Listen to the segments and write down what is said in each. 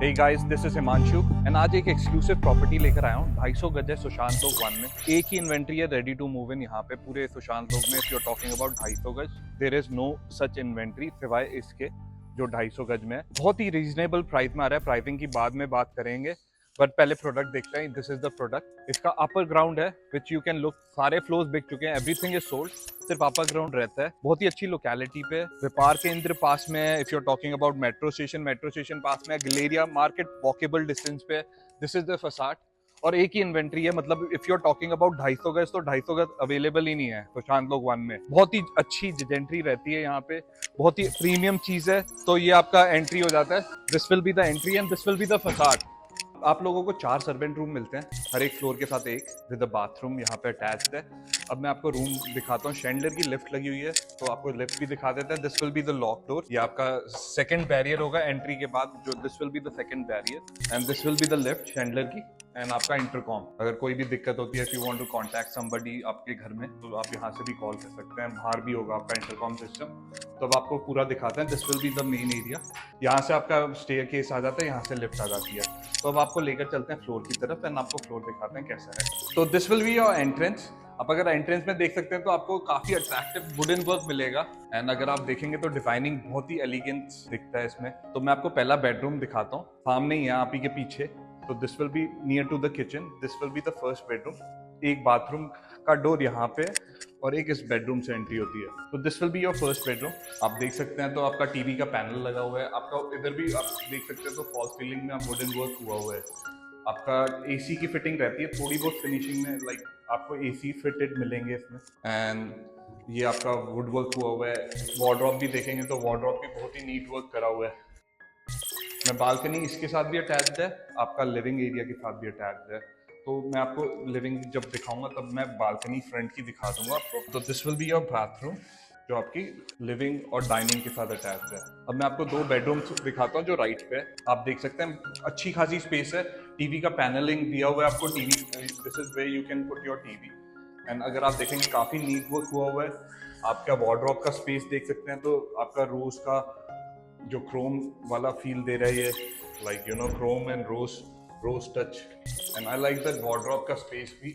Hey guys, this is Himanshu and आज एक exclusive property लेकर आया हूँ। 250 गज है सुशांत लोक 1 में। एक ही इन्वेंट्री है रेडी टू मूव इन यहाँ पे पूरे सुशांत लोक में। If you are talking about 250 गज, there is no such inventory सिवाय इसके जो 250 गज में है। बहुत ही रीजनेबल प्राइस में आ रहा है। प्राइसिंग की बाद में बात करेंगे, बट पहले प्रोडक्ट देखते हैं। This is the product. इसका अपर ग्राउंड है विच यू कैन लुक, सारे फ्लोर्स बिक चुके हैं, एवरीथिंग इज सोल्ड, सिर्फ अपर ग्राउंड रहता है। बहुत ही अच्छी लोकेलिटी पे, व्यापार केंद्र पास में है। If you are talking about metro station पास में है, गलेरिया मार्केट वॉकेबल डिस्टेंस पे। दिस इज द फसाड और एक ही इन्वेंट्री है। मतलब if you are talking about 250 गज तो 250 गज अवेलेबल ही नहीं है सुशांत लोक 1 में। बहुत ही अच्छी जेंट्री रहती है यहाँ पे, बहुत ही प्रीमियम चीज है। तो ये आपका एंट्री हो जाता है। This will be the entry and this will be the facade. आप लोगों को 4 सर्वेंट रूम मिलते हैं, हर एक फ्लोर के साथ एक विद बाथरूम यहाँ पे अटैच्ड है। अब मैं आपको रूम दिखाता हूँ। शैंडलर की लिफ्ट लगी हुई है तो आपको लिफ्ट भी दिखा देता है। This will be the lock door. ये आपका सेकंड बैरियर होगा एंट्री के बाद, जो this will be the second barrier and this will be the lift chandler की। एंड आपका इंटरकॉम, अगर कोई भी दिक्कत होती है, if you want to contact somebody आपके घर में, तो आप यहाँ से भी कॉल कर सकते हैं। बाहर भी होगा आपका इंटरकॉम सिस्टम। तो अब आपको पूरा दिखाते हैं। This will be the main area. यहाँ से आपका स्टेयरकेस आ जाता है, यहाँ से लिफ्ट आ जाती है। तो अब आपको लेकर चलते हैं फ्लोर की तरफ एंड आपको फ्लोर दिखाते हैं कैसा है। तो this will be your entrance. आप अगर एंट्रेंस में देख सकते हैं तो आपको काफी अट्रैक्टिव वुडन वर्क मिलेगा। एंड अगर आप देखेंगे तो डिफाइनिंग बहुत ही एलिगेंस दिखता है इसमें। तो मैं आपको पहला बेडरूम दिखाता हूँ, सामने ही है आप ही के पीछे। तो this will be near to the kitchen. This will be the first bedroom. एक बाथरूम का डोर यहाँ पे और एक इस बेडरूम से एंट्री होती है। तो this will be your first bedroom. आप देख सकते हैं तो आपका टीवी का पैनल लगा हुआ है। आपका इधर भी आप देख सकते हैं तो फॉल सीलिंग में आप वुडन वर्क हुआ हुआ है। आपका एसी की फिटिंग रहती है थोड़ी बहुत फिनिशिंग में, लाइक आपको एसी फिटेड मिलेंगे इसमें। एंड ये आपका वुड वर्क हुआ हुआ है। वार्डरोब भी देखेंगे तो वार्डरोब भी बहुत ही नीट वर्क करा हुआ है। मैं बालकनी इसके साथ भी अटैच्ड है, आपका लिविंग एरिया के साथ भी अटैच्ड है। तो मैं आपको लिविंग जब दिखाऊंगा तब मैं बालकनी फ्रंट की दिखा दूंगा आपको। तो this will be your bathroom जो आपकी लिविंग और डाइनिंग के साथ अटैच्ड है। अब मैं आपको 2 बेडरूम्स दिखाता हूँ जो राइट पे है। आप देख सकते हैं अच्छी खासी स्पेस है। टीवी का पैनलिंग दिया हुआ है आपको। TV, this is where you can put your TV. And अगर आप देखेंगे काफी नीट वर्क हुआ हुआ है। आपका वार्डरोब का स्पेस देख सकते हैं तो आपका रोज का जो क्रोम वाला फील दे रहा है ये, like you know chrome and rose touch. And I like that wardrobe का स्पेस भी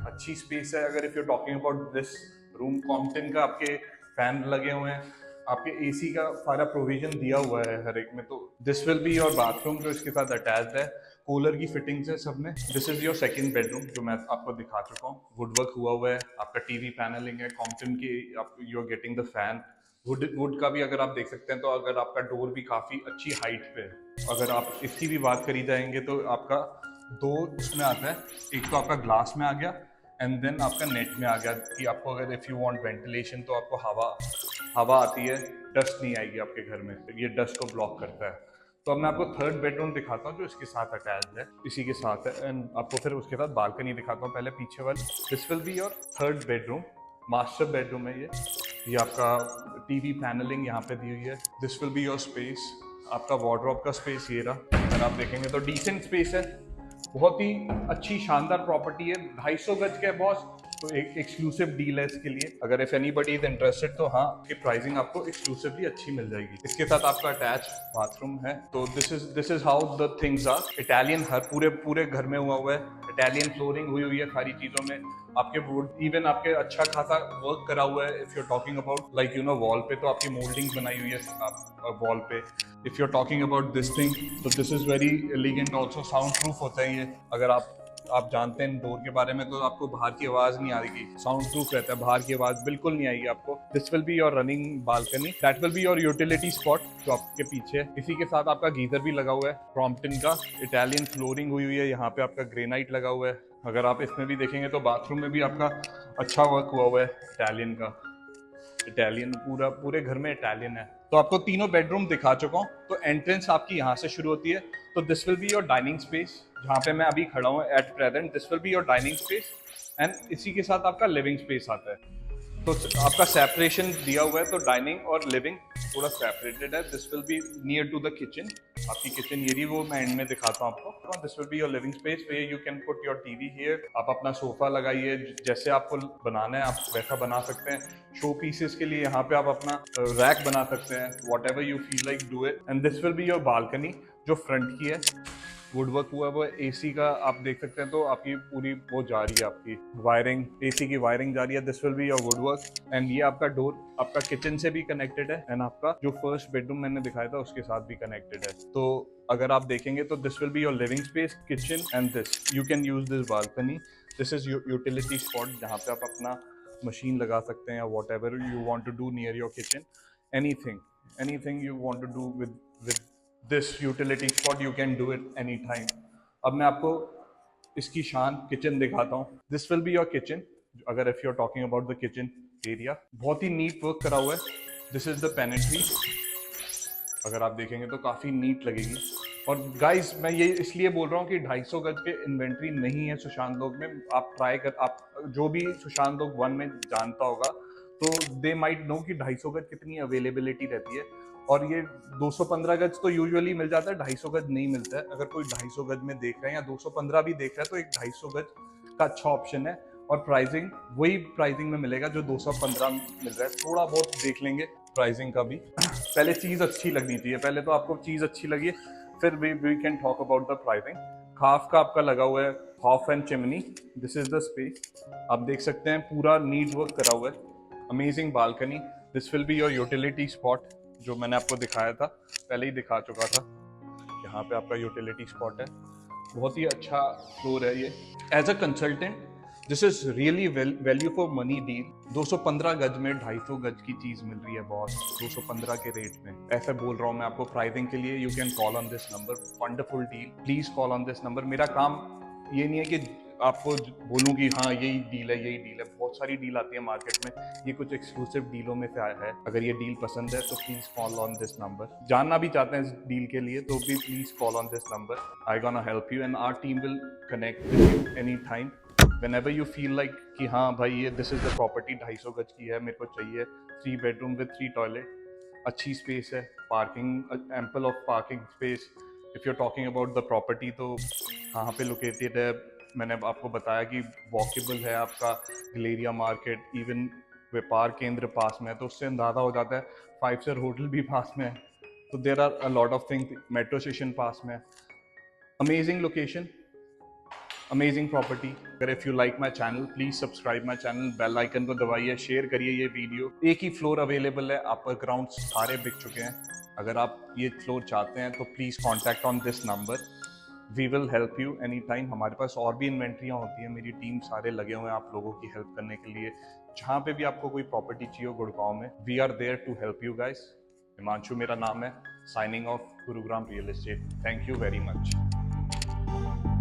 अच्छी स्पेस है। अगर if you talking about this room, Compton का आपके फैन लगे हुए हैं, आपके एसी का सारा प्रोविजन दिया हुआ है हर एक में। तो this will be your bathroom जो इसके साथ अटैच्ड है। कूलर की फिटिंग्स है सब में। This is your second bedroom जो मैं आपको दिखा चुका हूँ। वुडवर्क हुआ हुआ है, आपका टीवी पैनलिंग है, कॉम्पटन की, आप you are getting the fan. Wood का भी अगर आप देख सकते हैं तो अगर आपका डोर भी काफी अच्छी हाइट पे है। अगर आप इसकी भी बात करी जाएंगे तो आपका 2 उसमें आता है। एक तो आपका ग्लास में आ गया एंड देन आपका नेट में आ गया कि आपको अगर इफ यू वांट वेंटिलेशन तो आपको हवा आती है, डस्ट नहीं आएगी आपके घर में, ये डस्ट को ब्लॉक करता है। तो अब मैं आपको थर्ड बेडरूम दिखाता हूँ जो इसके साथ अटैच्ड है, इसी के साथ है। एंड आपको फिर उसके साथ बालकनी दिखाता हूँ। पहले पीछे वाली, this will be your third bedroom. Master bedroom है ये आपका टीवी पैनलिंग यहाँ पे दी हुई है। This will be your space. आपका वार्डरोब का स्पेस ये रहा। अगर आप देखेंगे तो डिसेंट स्पेस है, बहुत ही अच्छी शानदार प्रॉपर्टी है। 250 गज के बॉस, तो एक एक्सक्लूसिव डील है इसके लिए। अगर इफ एनीबडी इज इंटरेस्टेड तो हाँ, की प्राइसिंग आपको एक्सक्लूसिवली अच्छी मिल जाएगी। इसके साथ आपका अटैच बाथरूम है। तो this is how the things are. Italian हर पूरे घर में हुआ है। इटालियन फ्लोरिंग हुई है सारी चीजों में। आपके वुड इवन आपके अच्छा खासा वर्क करा हुआ है। If you are talking about like you know wall पे, तो आपकी मोल्डिंग बनाई हुई है आप वॉल पे। If you are talking about this thing, तो this is very elegant also. Soundproof होता है ये। अगर आप जानते हैं डोर के बारे में तो आपको बाहर की आवाज नहीं आएगी, साउंड प्रूफ रहता है, बाहर की आवाज बिल्कुल नहीं आएगी आपको। This will be your running balcony. That will be your utility spot जो आपके पीछे है। इसी के साथ आपका गीजर भी लगा हुआ है क्रॉम्पटन का। इटालियन फ्लोरिंग हुई है, यहाँ पे आपका ग्रेनाइट लगा हुआ है। अगर आप इसमें भी देखेंगे तो बाथरूम में भी आपका अच्छा वर्क हुआ है इटालियन का। इटालियन पूरे घर में इटालियन है। तो आपको तीनों बेडरूम दिखा चुका हूँ। तो एंट्रेंस आपकी यहाँ से शुरू होती है। तो this will be your dining space, जहाँ पे मैं अभी खड़ा हूँ at present. This will be your dining space and इसी के साथ आपका लिविंग स्पेस आता है। तो आपका सेपरेशन दिया हुआ है, तो डाइनिंग और लिविंग थोड़ा सेपरेटेड है। This will be near to the kitchen. आपकी किचन ये रही, वो मैं एंड में दिखाता हूँ आपको। This will be your living space where you can put your TV here. आप अपना सोफा लगाइए, जैसे आपको बनाना है आप वैसा बना सकते हैं। शो पीसेस के लिए यहाँ पे आप अपना रैक बना सकते हैं। What ever you feel like do it. And this will be your balcony. जो फ्रंट की है वुड वर्क हुआ है, वो एसी का आप देख सकते हैं, तो आपकी पूरी वो जा रही है, आपकी वायरिंग, एसी की वायरिंग जा रही है। This will be your would work and ये आपका डोर आपका किचन से भी कनेक्टेड है एंड आपका जो फर्स्ट बेडरूम मैंने दिखाया था उसके साथ भी कनेक्टेड है। तो अगर आप देखेंगे तो this will be your living space, kitchen and this you can use this balcony. This is utility spot जहाँ पे आप अपना मशीन लगा सकते हैं या whatever you want to do near your kitchen, anything you want to do with this utility spot you can do it any time. अब मैं आपको इसकी शान किचन दिखाता हूँ। This will be your kitchen. अगर if you are talking about the kitchen area, बहुत ही नीट वर्क करा हुआ है। दिस इज द पेनिट्री, अगर आप देखेंगे तो काफ़ी नीट लगेगी। और गाइस मैं ये इसलिए बोल रहा हूँ कि 250 गज के इन्वेंट्री नहीं है सुशांत लोग में। आप ट्राई कर, आप जो भी सुशांत लोग 1 में जानता होगा तो दे माइट नो कि 250 गज कितनी अवेलेबिलिटी रहती है। और ये 215 गज तो यूजुअली मिल जाता है, 250 गज नहीं मिलता है। अगर कोई 250 गज में देख रहे हैं या 215 भी देख रहा है तो एक 250 गज का अच्छा ऑप्शन है। और प्राइसिंग वही प्राइसिंग में मिलेगा जो 215 मिल रहा है। थोड़ा बहुत देख लेंगे प्राइसिंग का भी। पहले चीज़ अच्छी लगनी चाहिए, पहले तो आपको चीज़ अच्छी लगी फिर we can talk about the pricing. Hob का आपका लगा हुआ है, hob and chimney. This is the space, आप देख सकते हैं पूरा नीट वर्क करा हुआ है। Amazing balcony. This will be your utility spot, जो मैंने आपको दिखाया था, पहले ही दिखा चुका था। यहाँ पे आपका यूटिलिटी स्पॉट है, बहुत ही अच्छा फ्लोर है ये। As a consultant this is really value for money deal. 215 गज में 250 गज की चीज मिल रही है बॉस, 215 के रेट में। ऐसे बोल रहा हूँ मैं आपको प्राइसिंग के लिए। You can call on this number, wonderful deal, please call on this number. मेरा काम ये नहीं है कि आपको बोलूँ कि हाँ यही डील है यही डील है। बहुत सारी डील आती है मार्केट में, ये कुछ एक्सक्लूसिव डीलों में से आया है। अगर ये डील पसंद है तो please call on this number. जानना भी चाहते हैं इस डील के लिए तो भी please call on this number. I gonna help you and our team will connect with you any time whenever you feel like कि हाँ भाई ये दिस इज द प्रॉपर्टी 250 गज की है, मेरे को चाहिए 3 बेडरूम विद 3 टॉयलेट, अच्छी स्पेस है, parking ample of parking space. If you are talking about the property तो कहाँ पे लोकेटेड है, मैंने आपको बताया कि वॉकेबल है आपका गलेरिया मार्केट, इवन व्यापार केंद्र पास में है, तो उससे अंदाज़ा हो जाता है 5 स्टार होटल भी पास में है। तो there are a lot of thing, metro station पास में है। Amazing location, amazing property. अगर if you like my channel please subscribe my channel, bell icon को दबाइए, शेयर करिए ये वीडियो। एक ही फ्लोर अवेलेबल है, अपर ग्राउंड सारे बिक चुके हैं। अगर आप ये फ्लोर चाहते हैं तो please contact on this number, we will help you any time. हमारे पास और भी इन्वेंट्रियाँ होती हैं, मेरी टीम सारे लगे हुए हैं आप लोगों की हेल्प करने के लिए। जहाँ पे भी आपको कोई प्रॉपर्टी चाहिए हो गुड़गांव में, we are there to help you guys. Himanshu मेरा नाम है, signing off Gurugram real estate. Thank you very much.